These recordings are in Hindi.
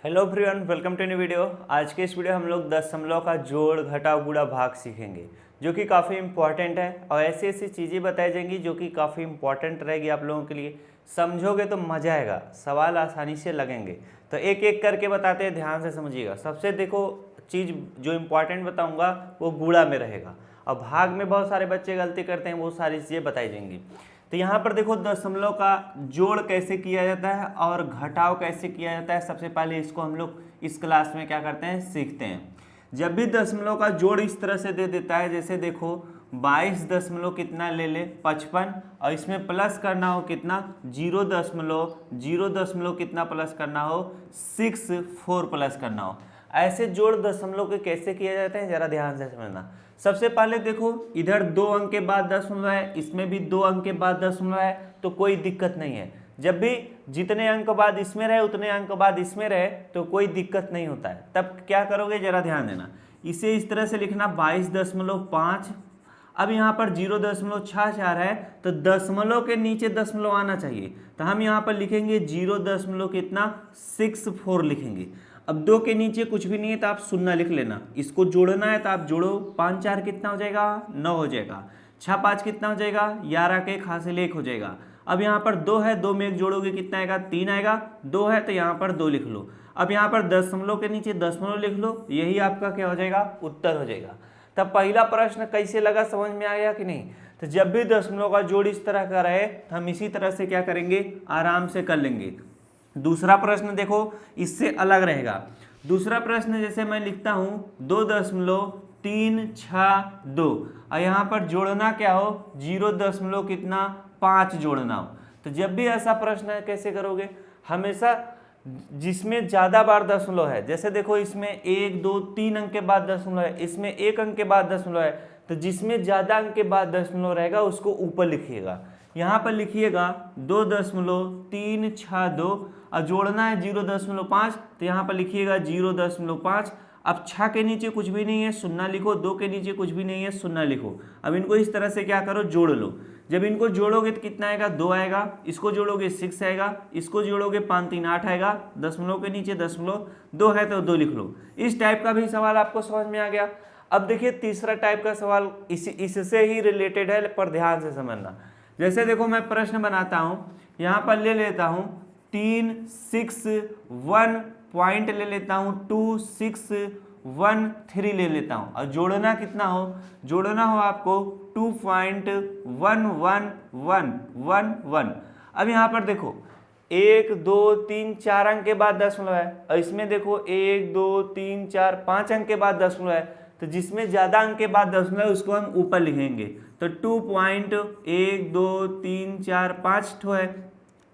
Hello everyone, welcome to new video. आज के इस वीडियो हम लोग दशमलव का जोड़ घटाव गुणा भाग सीखेंगे, जो कि काफ़ी इंपॉर्टेंट है और ऐसी ऐसी चीज़ें बताई जाएंगी जो कि काफ़ी इंपॉर्टेंट रहेगी आप लोगों के लिए। समझोगे तो मज़ा आएगा, सवाल आसानी से लगेंगे। तो एक एक करके बताते हैं, ध्यान से समझिएगा। सबसे देखो चीज़ जो इम्पोर्टेंट बताऊँगा वो गुणा में रहेगा, और भाग में बहुत सारे बच्चे गलती करते हैं, वो सारी चीज़ें बताई जाएंगी। तो यहाँ पर देखो दशमलव का जोड़ कैसे किया जाता है और घटाव कैसे किया जाता है। सबसे पहले इसको हम लोग इस क्लास में क्या करते हैं, सीखते हैं। जब भी दशमलव का जोड़ इस तरह से दे देता है, जैसे देखो 22 दशमलव कितना ले ले 55, और इसमें प्लस करना हो कितना 0 दशमलव कितना प्लस करना हो 64 प्लस करना हो। ऐसे जोड़ दशमलव के कैसे किए जाते हैं जरा ध्यान से समझना। सबसे पहले देखो इधर 2 अंक के बाद दशमलव है, इसमें भी 2 अंक के बाद दशमलव है, तो कोई दिक्कत नहीं है। जब भी जितने अंक बाद इसमें रहे उतने अंक बाद इसमें रहे तो कोई दिक्कत नहीं होता है। तब क्या करोगे जरा ध्यान देना। इसे इस तरह से लिखना 22.5। अब यहाँ पर 0.64 है, तो दशमलव के नीचे दशमलव आना चाहिए, तो हम यहाँ पर लिखेंगे 0.64 लिखेंगे। अब 2 के नीचे कुछ भी नहीं है तो आप शून्य लिख लेना। इसको जोड़ना है तो आप जोड़ो, 5 4 कितना हो जाएगा 9 हो जाएगा, 6 5 कितना हो जाएगा 11 के हासिल 1 हो जाएगा। अब यहाँ पर 2 है, 2 में 1 जोड़ोगे कितना आएगा 3 आएगा, 2 है तो यहाँ पर 2 लिख लो। अब यहाँ पर दशमलव के नीचे दशमलव लिख लो, यही आपका क्या हो जाएगा उत्तर हो जाएगा। तब पहला प्रश्न कैसे लगा, समझ में आ गया कि नहीं। तो जब भी दशमलव का जोड़ इस तरह का रहे तो हम इसी तरह से क्या करेंगे, आराम से कर लेंगे। दूसरा प्रश्न देखो इससे अलग रहेगा। दूसरा प्रश्न जैसे मैं लिखता हूँ 2.362, और यहाँ पर जोड़ना क्या हो 0.5 जोड़ना हो। तो जब भी ऐसा प्रश्न है कैसे करोगे, हमेशा जिसमें ज़्यादा बार दशमलव है, जैसे देखो इसमें 1 2 3 अंक के बाद दशमलव है, इसमें 1 अंक के बाद दशमलव है, तो जिसमें ज़्यादा अंक के बाद दशमलव रहेगा उसको ऊपर लिखिएगा। यहाँ पर लिखिएगा 2.362 और जोड़ना है 0.5, तो यहाँ पर लिखिएगा 0.5। अब 6 के नीचे कुछ भी नहीं है शून्य लिखो, 2 के नीचे कुछ भी नहीं है शून्य लिखो। अब इनको इस तरह से क्या करो, जोड़ लो। जब इनको जोड़ोगे तो कितना आएगा 2 आएगा, इसको जोड़ोगे 6 आएगा, इसको जोड़ोगे 5 3 8 आएगा, दशमलव के नीचे दशमलव 2 है तो 2 लिख लो। इस टाइप का भी सवाल आपको समझ में आ गया। अब देखिए तीसरा टाइप का सवाल इससे ही रिलेटेड है, पर ध्यान से समझना। जैसे देखो मैं प्रश्न बनाता हूँ, यहाँ पर ले लेता हूँ 3 6 1 पॉइंट ले लेता हूँ 2 6 1 3 ले लेता हूँ, और जोड़ना कितना हो, जोड़ना हो आपको 2.11111। अब यहाँ पर देखो 1 2 3 4 अंक के बाद दशमलव है, और इसमें देखो 1 2 3 4 5 अंक के बाद दशमलव है, तो जिसमें ज़्यादा अंक के बाद दशमलव है उसको हम ऊपर लिखेंगे। तो 2.1 2 3 4 5 ठो है।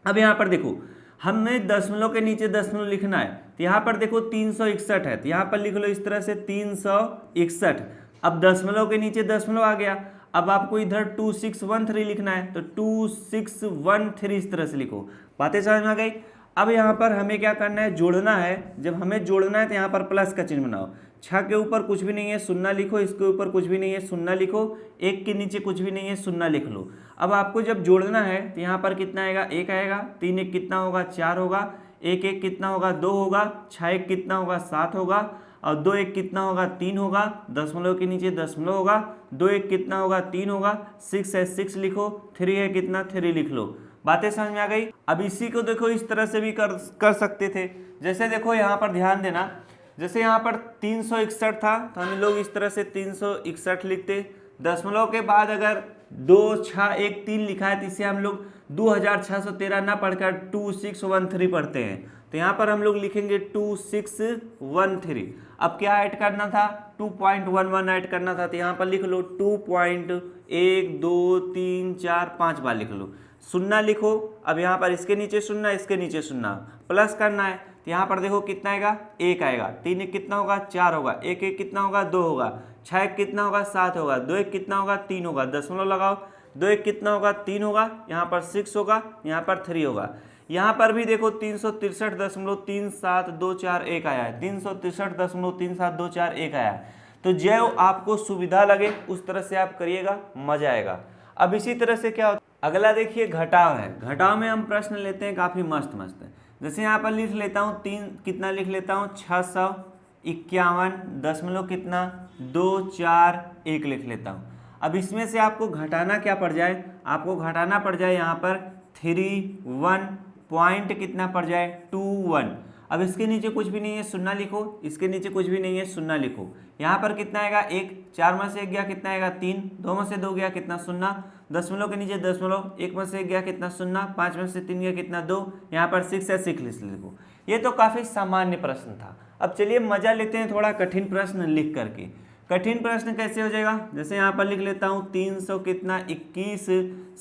अब यहाँ पर देखो हमें दशमलव के नीचे दशमलव लिखना है, तो यहाँ पर देखो 361 है, तो यहाँ पर लिख लो इस तरह से 361। अब दशमलव के नीचे दशमलव आ गया, अब आपको इधर 2613 लिखना है, तो 2613 इस तरह से लिखो। बातें समझ में आ गई। अब यहाँ पर हमें क्या करना है, जोड़ना है। जब हमें जोड़ना है तो यहाँ पर प्लस का चिन्ह बनाओ। 6 के ऊपर कुछ भी नहीं है शून्य लिखो, इसके ऊपर कुछ भी नहीं है शून्य लिखो, 1 के नीचे कुछ भी नहीं है शून्य लिख लो। अब आपको जब जोड़ना है तो यहाँ पर कितना आएगा 1 आएगा, 3 1 कितना होगा 4 होगा, 1 1 कितना होगा 2 होगा, 6 1 कितना होगा 7 होगा, और 2 1 कितना होगा 3 होगा, दशमलव के नीचे दशमलव होगा, 2 1 कितना होगा 3 होगा, 6 है 6 लिखो, 3 है कितना 3 लिख लो। बातें समझ में आ गई। अब इसी को देखो इस तरह से भी कर सकते थे। जैसे देखो यहाँ पर ध्यान देना, जैसे यहाँ पर 361 था तो हम लोग इस तरह से 361 लिखते। दशमलव के बाद अगर 2 6 1 3 लिखा है तो इसे हम लोग 2613 ना पढ़कर 2613 पढ़ते हैं, तो यहाँ पर हम लोग लिखेंगे 2613। अब क्या ऐड करना था 2.11 ऐड करना था, तो यहाँ पर लिख लो 2.1 2 3 4 5 बार लिख लो, शून्य लिखो। अब यहाँ पर इसके नीचे शून्य, इसके नीचे शून्य, प्लस करना है, तो यहाँ पर देखो कितना आएगा 1 आएगा, 3 1 कितना होगा 4 होगा, 1 1 कितना होगा 2 होगा, 6 1 कितना होगा 7 होगा, 2 1 कितना होगा 3 होगा, दशमलव लगाओ, 2 1 कितना होगा 3 होगा, यहाँ पर 6 होगा, यहाँ पर 3 होगा। यहाँ पर भी देखो 363.37241 आया है, 363.37241 आया है। तो जो आपको सुविधा लगे उस तरह से आप करिएगा, मजा आएगा। अब इसी तरह से क्या होता है, अगला देखिए घटाव है। घटाव में हम प्रश्न लेते हैं काफी मस्त मस्त। जैसे यहाँ पर लिख लेता हूँ 3 कितना लिख लेता हूँ 651 दशमलव कितना 241 लिख लेता हूँ। अब इसमें से आपको घटाना क्या पड़ जाए, आपको घटाना पड़ जाए यहाँ पर 31 पॉइंट कितना पड़ जाए 21। अब इसके नीचे कुछ भी नहीं है, शून्य लिखो, इसके नीचे कुछ भी नहीं है, शून्य लिखो। यहाँ पर कितना आएगा 1, 4 में से 1 गया कितना आएगा 3, 2 में से 2 गया कितना 0, दशमलव के नीचे दशमलव, 1 में से 1 गया कितना 0, 5 में से 3 गया कितना 2, यहाँ पर 6 है 6 लिखो। ये तो काफ़ी सामान्य प्रश्न था। अब चलिए मजा लेते हैं थोड़ा कठिन प्रश्न लिख करके। कठिन प्रश्न कैसे हो जाएगा, जैसे यहाँ पर लिख लेता हूँ 300 कितना 21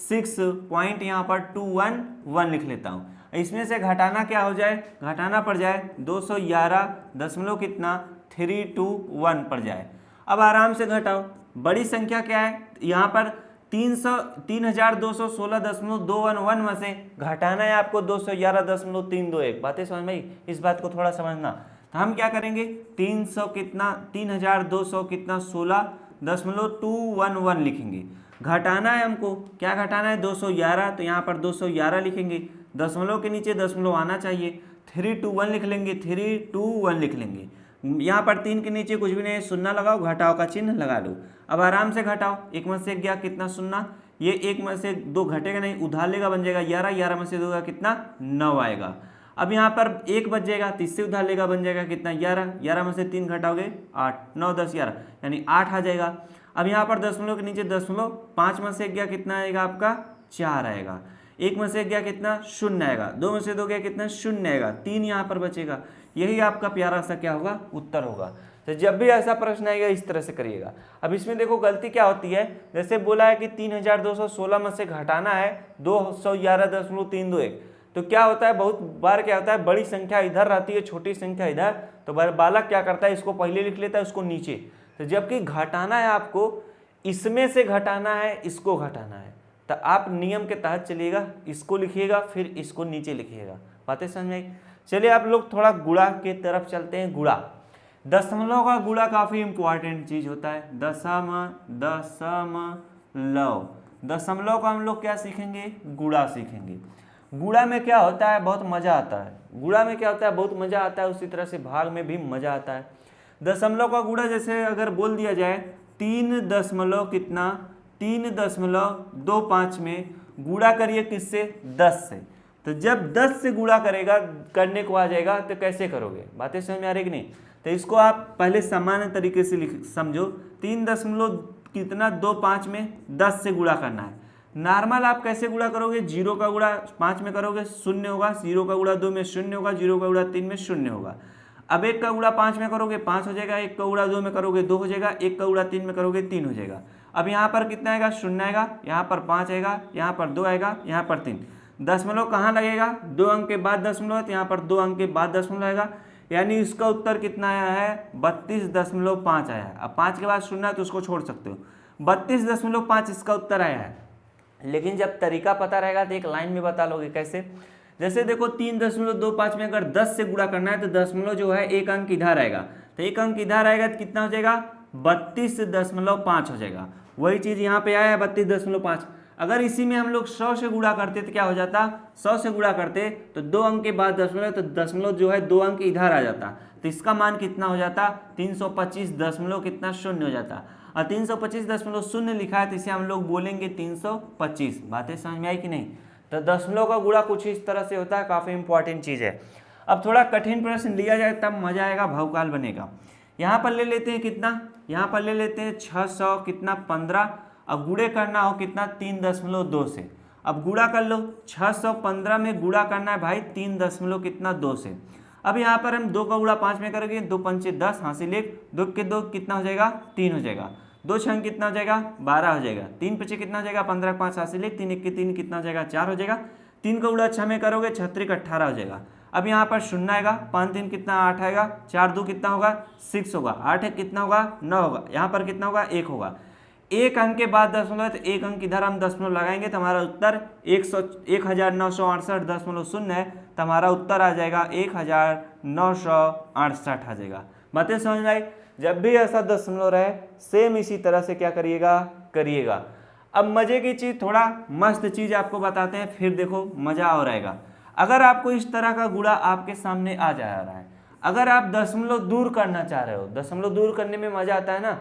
6 पॉइंट यहाँ पर 211 लिख लेता हूँ। इसमें से घटाना क्या हो जाए, घटाना पड़ जाए 211 दशमलव कितना 321 पड़ जाए। अब आराम से घटाओ, बड़ी संख्या क्या है यहाँ पर 3216.211 में से घटाना है आपको 211.321। बातें समझ में आई, इस बात को थोड़ा समझना। तो हम क्या करेंगे 300 कितना 3200 कितना 16.211 लिखेंगे। घटाना है हमको, क्या घटाना है 211, तो यहाँ पर 211 लिखेंगे, दशमलव के नीचे दशमलव आना चाहिए, 321 लिख लेंगे, 321 लिख लेंगे। यहाँ पर 3 के नीचे कुछ भी नहीं है, शून्य लगाओ, घटाओ का चिन्ह लगा लो। अब आराम से घटाओ, 1 में से 1 गया कितना 0, ये 1 में से 2 घटेगा नहीं, उधार लेगा बन जाएगा 11, 11 में से 2 गया कितना 9 आएगा। अब यहाँ पर 1 बच जाएगा, 30 से उधार लेगा बन जाएगा कितना 11, 11 में से 3 घटाओगे 8, 9 10 11 यानी 8 आ जाएगा। अब यहाँ पर दशमलव के नीचे दशमलव, 5 में से 1 गया कितना आएगा आपका 4 आएगा, 1 में से 1 गया कितना 0 आएगा, 2 में से 2 गया कितना 0 आएगा, 3 यहाँ पर बचेगा। यही आपका प्यारा सा क्या होगा उत्तर होगा। तो जब भी ऐसा प्रश्न आएगा इस तरह से करिएगा। अब इसमें देखो गलती क्या होती है, जैसे बोला है कि 3216 में से घटाना है 211.321, तो क्या होता है बहुत बार क्या होता है बड़ी संख्या इधर रहती है छोटी संख्या इधर, तो बालक क्या करता है इसको पहले लिख लेता है उसको नीचे। तो जबकि घटाना है आपको इसमें से घटाना है इसको घटाना है, तो आप नियम के तहत चलिएगा, इसको लिखिएगा फिर इसको नीचे लिखिएगा। बातें समझ में आई। चलिए आप लोग थोड़ा गुणा के तरफ चलते हैं। गुणा, दशमलव का गुणा काफी इंपॉर्टेंट चीज होता है। दशमलव का हम लोग क्या सीखेंगे गुणा सीखेंगे। गुणा में क्या होता है बहुत मजा आता है, गुणा में क्या होता है बहुत मजा आता है, उसी तरह से भाग में भी मजा आता है। दशमलव का गुणा जैसे अगर बोल दिया जाए 3 दशमलव कितना 3.25 में गुणा करिए किससे 10 से, तो जब 10 से गुणा करेगा करने को आ जाएगा तो कैसे करोगे, बातें समझ में आ रही कि नहीं। तो इसको आप पहले सामान्य तरीके से समझो, 3.25 में 10 से गुणा करना है। नॉर्मल आप कैसे गुणा करोगे, 0 का गुणा 5 में करोगे 0 होगा, 0 का गुणा 2 में 0 होगा, 0 का गुणा 3 में 0 होगा। अब 1 का गुणा 5 में करोगे 5 हो जाएगा, 1 का गुणा 2 में करोगे 2 हो जाएगा, 1 का गुणा 3 में करोगे 3 हो जाएगा। अब यहाँ पर कितना आएगा 0 आएगा, यहाँ पर 5 आएगा, यहाँ पर 2 आएगा, यहाँ पर 3। दशमलव कहाँ लगेगा 2 अंक के बाद दशमलव है, तो यहाँ पर 2 अंक के बाद दशमलव आएगा, यानी इसका उत्तर कितना आया है 32.5 आया है। अब 5 के बाद 0 है तो उसको छोड़ सकते हो, 32.5 इसका उत्तर आया है। लेकिन जब तरीका पता रहेगा तो एक लाइन में बता लोगे कैसे। जैसे देखो 3.25 में अगर 10 से गुणा करना है तो दशमलव जो है 1 अंक इधर आएगा, तो 1 अंक इधर आएगा तो कितना हो जाएगा 32.5 हो जाएगा। वही चीज यहाँ पे आया है 32.5। अगर इसी में हम लोग 100 से गुणा करते तो क्या हो जाता, 100 से गुणा करते तो 2 अंक के बाद दशमलव, तो दशमलव जो है 2 अंक इधर आ जाता, तो इसका मान कितना हो जाता 325 दशमलव कितना 0 हो जाता। और 325.0 लिखा है तो इसे हम लोग बोलेंगे 325। बातें समझ में आई कि नहीं। तो दशमलव का गुणा कुछ इस तरह से होता है, काफ़ी इंपॉर्टेंट चीज़ है। अब थोड़ा कठिन प्रश्न लिया जाए तब मजा आएगा, बहुकाल बनेगा। यहाँ पर ले लेते हैं कितना, यहाँ पर ले लेते हैं 600 कितना 15, अब गुणे करना हो कितना 3.2 से। अब गुणा कर लो, 615 में गुणा करना है भाई 3 कितना 2 से। अब यहाँ पर हम 2 का गुणा 5 में करेंगे, 2 पंचे 10 हासिल 1, 2 के 2 कितना हो जाएगा 3 हो जाएगा, 2 छंग कितना हो जाएगा 12 हो जाएगा, 3 पचे कितना हो जाएगा 15, 5 हासिल 1, 3 1 के 3 कितना हो जाएगा 4 हो जाएगा, 3 का गुणा 6 में करोगे 6 3 18 हो जाएगा। अब यहाँ पर 0 आएगा, 5 3 कितना 8 आएगा, 4 2 कितना होगा 6 होगा, 8 1 कितना होगा 9 होगा, यहाँ पर कितना होगा 1 होगा। 1 अंक के बाद दशमलव है तो 1 अंक इधर हम दशमलव लगाएंगे तो हमारा उत्तर 1968.0 है, तो हमारा उत्तर आ जाएगा 1968 आ जाएगा। बातें समझ में आई। जब भी ऐसा दशमलव रहे सेम इसी तरह से क्या करिएगा। अब मजे की चीज, थोड़ा मस्त चीज आपको बताते हैं, फिर देखो मजा और आएगा। अगर आपको इस तरह का गुणा आपके सामने आ जा रहा है, अगर आप दशमलव दूर करना चाह रहे हो, दशमलव दूर करने में मजा आता है ना,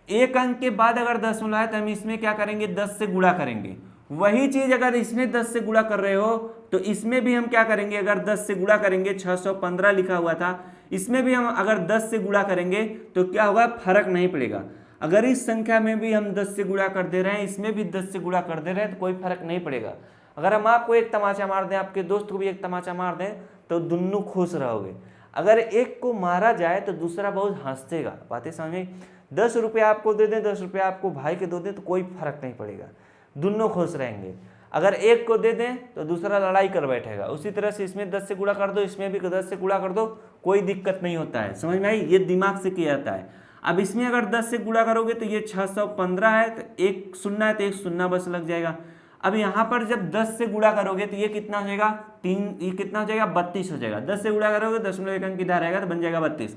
एक अंक के बाद अगर दशमलव है तो हम इसमें क्या करेंगे, 10 से गुणा करेंगे। वही चीज अगर इसमें 10 से गुणा कर रहे हो तो इसमें भी हम क्या करेंगे, अगर 10 से गुणा करेंगे, 615 लिखा हुआ था, इसमें भी हम अगर 10 से गुणा करेंगे तो क्या होगा, फर्क नहीं पड़ेगा। अगर इस संख्या में भी हम 10 से गुणा कर दे रहे हैं, इसमें भी 10 से गुणा कर दे रहे हैं, तो कोई फर्क नहीं पड़ेगा। अगर हम आपको एक तमाचा मार दें, आपके दोस्त को भी एक तमाचा मार दें, तो दोनों खुश रहोगे। अगर एक को मारा जाए तो दूसरा बहुत हंसेगा। बातें समझे? 10 रुपये आपको दे दें, 10 रुपये आपको भाई के दे दें, तो कोई फर्क नहीं पड़ेगा, दोनों खुश रहेंगे। अगर एक को दे दें तो दूसरा लड़ाई कर बैठेगा। उसी तरह से इसमें 10 से गुणा कर दो, इसमें भी 10 से गुणा कर दो, कोई दिक्कत नहीं होता है। समझ में आई? ये दिमाग से किया जाता है। अब इसमें अगर 10 से गुणा करोगे तो ये 615 है, तो एक शून्य है तो एक शून्य बस लग जाएगा। अब यहाँ पर जब 10 से गुणा करोगे तो ये कितना हो जाएगा, 3, ये कितना हो जाएगा, 32 हो जाएगा। 10 से गुणा करोगे, 0.1 अंक इधर रहेगा तो बन जाएगा 32।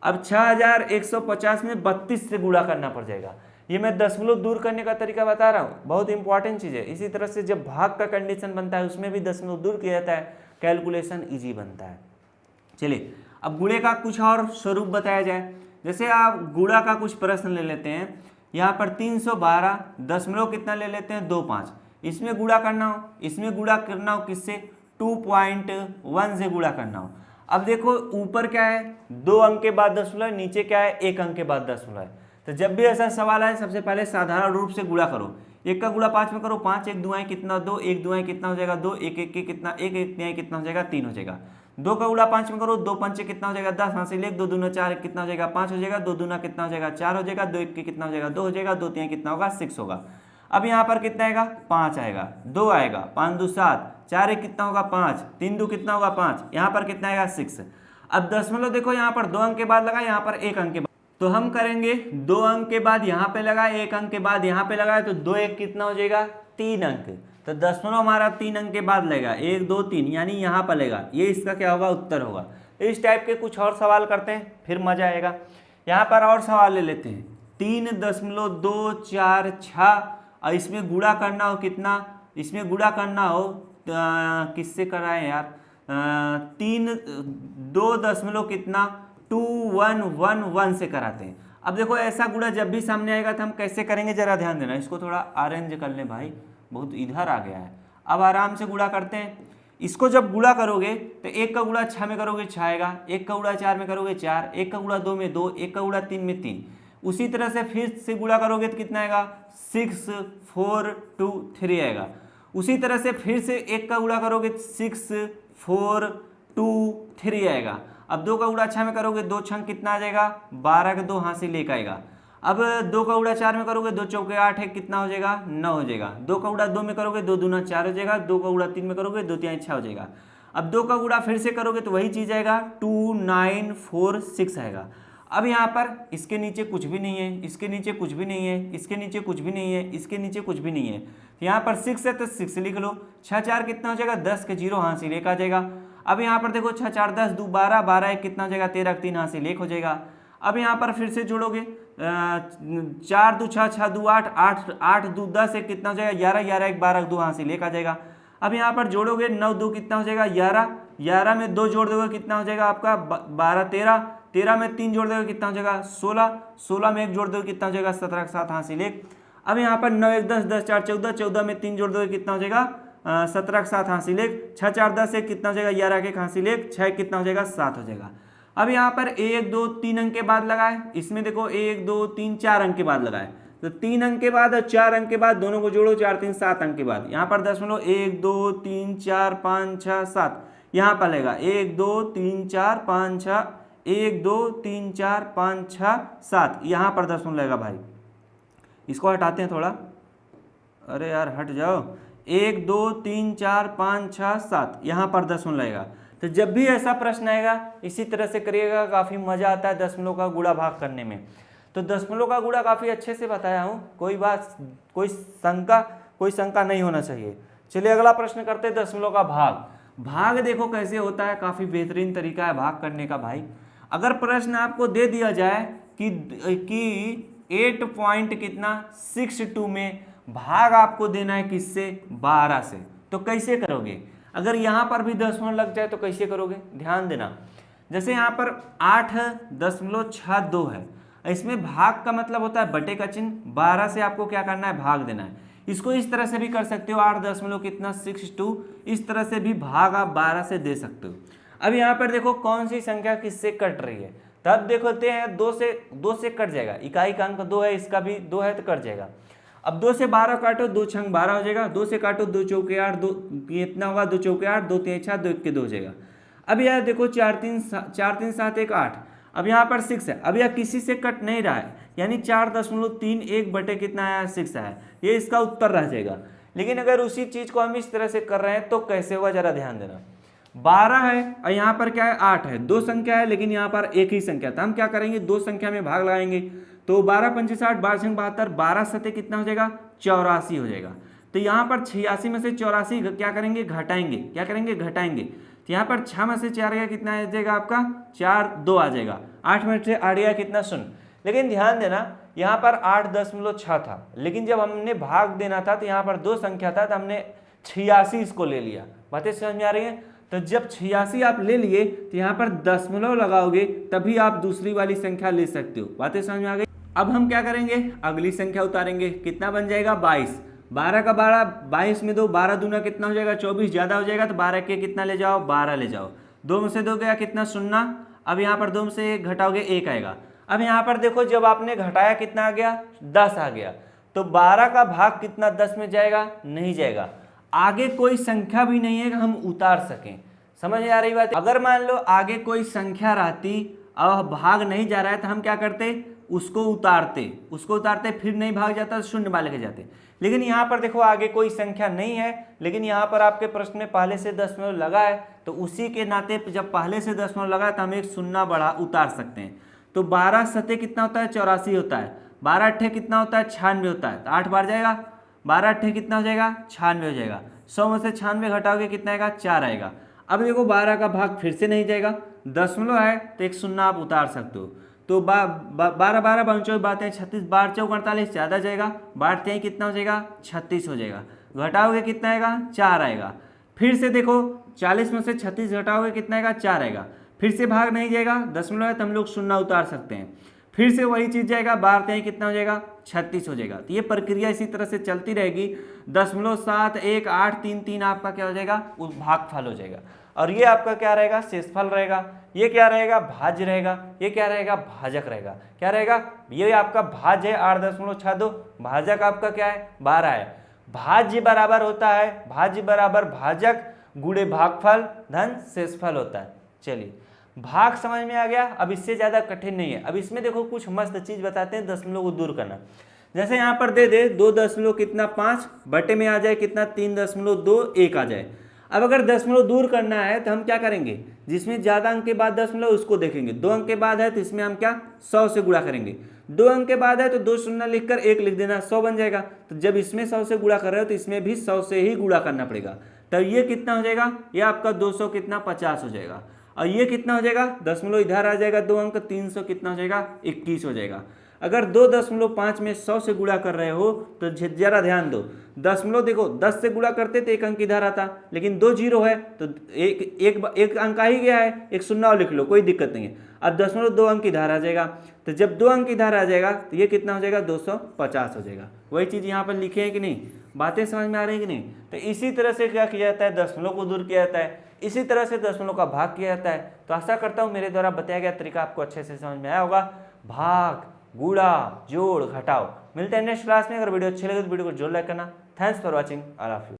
अब 6150 में 32 से गुणा करना पड़ जाएगा। ये मैं दशमलव दूर करने का तरीका बता रहा हूँ, बहुत इंपॉर्टेंट चीज़ है। इसी तरह से जब भाग का कंडीशन बनता है उसमें भी दशमलव दूर किया जाता है, कैलकुलेशन इजी बनता है। चलिए अब गुणे का कुछ और स्वरूप बताया जाए। जैसे आप गुणा का कुछ प्रश्न ले लेते हैं, यहाँ पर 312 दशमलव कितना ले लेते हैं, 25। इसमें गुणा करना हो, इसमें गुणा करना हो किससे, 2.1 से गुणा करना हो। अब देखो ऊपर क्या है, 2 अंक के बाद दशमलव, नीचे क्या है, 1 अंक के बाद दशमलव है। तो जब भी ऐसा सवाल आए सबसे पहले साधारण रूप से गुणा करो। 1 का गुणा 5 में करो, 5 1 2 कितना, 2 1 2 कितना हो जाएगा, 2 1 1 कितना, 1 1 कितना हो जाएगा, 3 हो जाएगा। 2 का गुणा 5 में करो, 2 5 कितना हो जाएगा, 10, हाथ से ले, 2 दूना 4 कितना हो जाएगा, 5 हो जाएगा। 2 दूना कितना हो जाएगा, 4 हो जाएगा। 2 1 कितना हो जाएगा, 2 हो जाएगा। 2 3 कितना होगा, 6 होगा। अब यहाँ पर कितना आएगा, 5 आएगा, 2 आएगा, 5 2 7, 4 1 कितना होगा, 5, 3 2 कितना होगा, 5, यहाँ पर कितना आएगा, 6। अब दशमलव देखो यहाँ पर 2 अंक के बाद लगा, यहाँ पर 1 अंक के बाद, तो हम करेंगे 2 अंक के बाद यहाँ पे लगाए, 1 अंक के बाद यहाँ पे लगाए, तो 2 1 कितना हो जाएगा, 3 अंक। तो दशमलव हमारा 3 अंक के बाद लगेगा, 1 2 3, यानी यहाँ पर लगेगा। ये इसका क्या होगा, उत्तर होगा। इस टाइप के कुछ और सवाल करते हैं, फिर मजा आएगा। यहाँ पर और सवाल ले लेते हैं, 3.246 और इसमें गुणा करना हो कितना, इसमें गुणा करना हो किससे कराएं यार, 2 दशमलव कितना, 2111 से कराते हैं। अब देखो ऐसा गुणा जब भी सामने आएगा तो हम कैसे करेंगे, जरा ध्यान देना। इसको थोड़ा अरेंज कर लें भाई, बहुत इधर आ गया है। अब आराम से गुणा करते हैं। इसको जब गुणा करोगे तो 1 का गुणा 6 में करोगे 6 आएगा, 1 का गुणा 4 में करोगे 4, 1 का गुणा 2 में 2, 1 का गुणा 3 में 3। उसी तरह से फिर से गुणा करोगे तो कितना आएगा, 6 4 2 3 आएगा। उसी तरह से फिर से 1 का गुणा करोगे 6 4 2 3 आएगा। अब 2 का गुणा 6 में करोगे, 2 छंग कितना आ जाएगा, 12 के 2 हाथ से लेकर आएगा। अब 2 का गुणा 4 में करोगे, 2 चौके 8 है, कितना हो जाएगा, 9 हो जाएगा। 2 का गुणा 2 में करोगे, 2 दूना 4 हो जाएगा। 2 का गुणा 3 में करोगे, 2 3 6 हो जाएगा। अब 2 का गुणा फिर से करोगे तो वही चीज आएगा, 2 9 4 6 आएगा। अब यहाँ पर इसके नीचे कुछ भी नहीं है, इसके नीचे कुछ भी नहीं है, इसके नीचे कुछ भी नहीं है, इसके नीचे कुछ भी नहीं है। यहाँ पर 6 है तो 6 लिख लो। 6 4 कितना हो जाएगा, 10 के 0 हाथ से लेकर आ जाएगा। अब यहाँ पर देखो 6 4 10 2 12, 12 1 कितना हो जाएगा, 13 3 हाथ से लेख हो जाएगा। अब यहाँ पर फिर से जोड़ोगे, 4 2 6 6 2 8 8 8 2 10 1 कितना हो जाएगा, 11 11 1 12 2 हाथ से लेकर आ जाएगा। अब यहाँ पर जोड़ोगे 9 2 कितना हो जाएगा, 11 11 में 2 जोड़ दोगे कितना हो जाएगा आपका, 12 13 13 में 3 जोड़ दोगे कितना हो जाएगा, 16 16 में 1 जोड़ दोगे कितना हो जाएगा, 17 के 7 हाथ से लेख। अब यहाँ पर 9 1 10 10 4 14 14 में 3 जोड़ दोगे कितना हो जाएगा, 17 के 7 हाथ से लेख। 6 4 10 1 कितना हो जाएगा, 11 के हाथ से लेख। 6 कितना हो जाएगा, 7 हो जाएगा। अब यहाँ पर 1 2 3 अंक के बाद लगाए, इसमें देखो 1 2 3 4 अंक के बाद लगाए, तो 3 अंक के बाद और 4 अंक के बाद दोनों को जोड़ो, 4 3 7 अंक के बाद। यहाँ पर 1 2 3 4 5 6 7 यहाँ पर लगेगा, 1 2 3 4 5 6 1 2 3 4 5 6 7 यहाँ पर 10 लगेगा भाई। इसको हटाते हैं थोड़ा, अरे यार हट जाओ। 1 2 3 4 5 6 7 यहाँ पर 10 लगेगा। तो जब भी ऐसा प्रश्न आएगा इसी तरह से करिएगा, काफ़ी मज़ा आता है दशमलव का गुणा भाग करने में। तो दशमलव का गुणा काफ़ी अच्छे से बताया हूँ, कोई शंका नहीं होना चाहिए। चलिए अगला प्रश्न करते हैं, दशमलव का भाग। भाग देखो कैसे होता है, काफ़ी बेहतरीन तरीका है भाग करने का भाई। अगर प्रश्न आपको दे दिया जाए कि 8 पॉइंट कितना 62 में भाग आपको देना है किससे, 12 से, तो कैसे करोगे। अगर यहाँ पर भी दशमलव लग जाए तो कैसे करोगे, ध्यान देना। जैसे यहाँ पर 8.62 है, इसमें भाग का मतलब होता है बटे का चिन्ह, 12 से आपको क्या करना है, भाग देना है। इसको इस तरह से भी कर सकते हो, 8.62, इस तरह से भी भाग आप 12 से दे सकते हो। अब यहाँ पर देखो कौन सी संख्या किससे कट रही है, तब देखते हैं 2 से कट जाएगा, इकाई का अंक 2 है, इसका भी 2 है तो कट जाएगा। अब 2 से 12 काटो, 2 छंग 12 हो जाएगा, 2 से काटो 2 चौके 8, 2 इतना होगा, 2 चौके 8, 2 3 6, 2 1 2 हो जाएगा। अब यार देखो 4 3 7 1 8, अब यहाँ पर 6 है, अब यह किसी से कट नहीं रहा है, यानी 4.31 बटे कितना आया, 6 आया, ये इसका उत्तर रह जाएगा। लेकिन अगर उसी चीज को हम इस तरह से कर रहे हैं तो कैसे होगा, जरा ध्यान देना। 12 है और यहाँ पर क्या है, 8 है, 2 संख्या है लेकिन यहाँ पर एक ही संख्या, तो हम क्या करेंगे, 2 संख्या में भाग लगाएंगे। तो 12 पंचे 60, 12 छंग 72, 12 सते कितना हो जाएगा, 84 हो जाएगा। तो यहाँ पर 86 में से 84 क्या करेंगे, घटाएंगे, क्या करेंगे, घटाएंगे। तो यहाँ पर 6 में से 4 गया, कितना आ जाएगा आपका, 4 2 आ जाएगा, 8 में से 8 गया, कितना, 0। लेकिन ध्यान देना यहाँ पर 8.6 था, लेकिन जब हमने भाग देना था तो यहाँ पर 2 संख्या था, तो हमने 86 इसको ले लिया। बातें समझ में आ रही है। तो जब 86 आप ले लिए तो यहाँ पर दशमलव लगाओगे तभी आप दूसरी वाली संख्या ले सकते हो। बातें समझ में आ गई। अब हम क्या करेंगे, अगली संख्या उतारेंगे, कितना बन जाएगा, 22, 12 का 12, 22 में 2, 12 दूना कितना हो जाएगा, 24, ज्यादा हो जाएगा तो 12 के कितना ले जाओ, 12 ले जाओ, 2 में से 2 गया, कितना, 0। अब यहाँ पर 2 में से 1 घटाओगे, 1 आएगा। अब यहाँ पर देखो जब आपने घटाया कितना आ गया, 10 आ गया, तो 12 का भाग कितना 10 में जाएगा, नहीं जाएगा। आगे कोई संख्या भी नहीं है कि हम उतार सकें, समझ में आ रही बात। अगर मान लो आगे कोई संख्या रहती और भाग नहीं जा रहा है तो हम क्या करते, उसको उतारते, फिर नहीं भाग जाता तो शून्य वाले के जाते। लेकिन यहाँ पर देखो आगे कोई संख्या नहीं है, लेकिन यहाँ पर आपके प्रश्न में पहले से दशमलव लगा है, तो उसी के नाते जब पहले से दशमलव लगा तो हम एक शून्य बढ़ा उतार सकते हैं। तो 12 सते कितना होता है, 84 होता है, 12 अट्ठे कितना होता है, 96 होता है, तो 8 बार जाएगा, 12 अट्ठे कितना हो जाएगा, 96 हो जाएगा। 100 में से 96 घटाओगे कितना आएगा, 4 आएगा। अब देखो 12 का भाग फिर से नहीं जाएगा, दशमलव है तो एक शून्य आप उतार सकते हो। तो 12 12 25 बात है 36, 12 चौक 48, ज़्यादा जाएगा, 12 3 कितना हो जाएगा, 36 हो जाएगा। घटाओगे कितना आएगा, 4 आएगा। फिर से देखो 40 में से 36 घटाओगे कितना आएगा, 4 आएगा। फिर से भाग नहीं जाएगा, दशमलव है तो हम लोग शून्य उतार सकते हैं। फिर से वही चीज जाएगा, 12 3 कितना हो जाएगा, 36 हो जाएगा। तो ये प्रक्रिया इसी तरह से चलती रहेगी। 0.71833 आपका क्या हो जाएगा, भागफल हो जाएगा। और ये आपका क्या रहेगा, शेषफल रहेगा। ये क्या रहेगा, भाज्य रहेगा। ये क्या रहेगा, भाजक रहेगा। क्या रहेगा, ये आपका भाज्य है 8.62, भाजक आपका क्या है, 12 है। भाज्य बराबर होता है, भाज्य बराबर भाजक गुणे भागफल धन शेषफल होता है। चलिए भाग समझ में आ गया। अब इससे ज्यादा कठिन नहीं है। अब इसमें देखो कुछ मस्त चीज बताते हैं दशमलव को दूर करना। जैसे यहाँ पर दे दे 2.5 बटे में आ जाए कितना, 3.21 आ जाए। अब अगर दशमलव दूर करना है तो हम क्या करेंगे, जिसमें ज्यादा अंक के बाद दशमलव उसको देखेंगे। 2 अंक के बाद है तो इसमें हम क्या 100 से गुणा करेंगे। 2 अंक के बाद है तो 2 शून्य लिखकर 1 लिख देना, 100 बन जाएगा। तो जब इसमें 100 से गुणा कर रहे हो तो इसमें भी 100 से ही गुणा करना पड़ेगा। तब ये कितना हो जाएगा, ये आपका 200 कितना 50 हो जाएगा। और ये कितना हो जाएगा, दशमलव इधर आ जाएगा 2 अंक, 300 कितना हो जाएगा 21 हो जाएगा। अगर 2.5 में 100 से गुणा कर रहे हो तो जरा ध्यान दो, दशमलव देखो 10 से गुणा करते तो 1 अंक इधर आता, लेकिन 2 जीरो है तो एक अंक आ ही गया है, एक शून्य लिख लो, कोई दिक्कत नहीं है। अब दशमलव 2 अंक इधर आ जाएगा, तो जब 2 अंक इधर आ जाएगा तो ये कितना हो जाएगा 250 हो जाएगा। वही चीज़ यहाँ पर लिखे है कि नहीं, बातें समझ में आ रही है कि नहीं। तो इसी तरह से क्या किया जाता है, दशमलव को दूर किया जाता है, इसी तरह से दशमलव का भाग किया जाता है। तो आशा करता हूँ मेरे द्वारा बताया गया तरीका आपको अच्छे से समझ में आया होगा। भाग, गुणा, जोड़, घटाओ। मिलते हैं नेक्स्ट क्लास में। अगर वीडियो अच्छी लगे तो वीडियो को जरूर लाइक करना। Thanks for watching, all of you.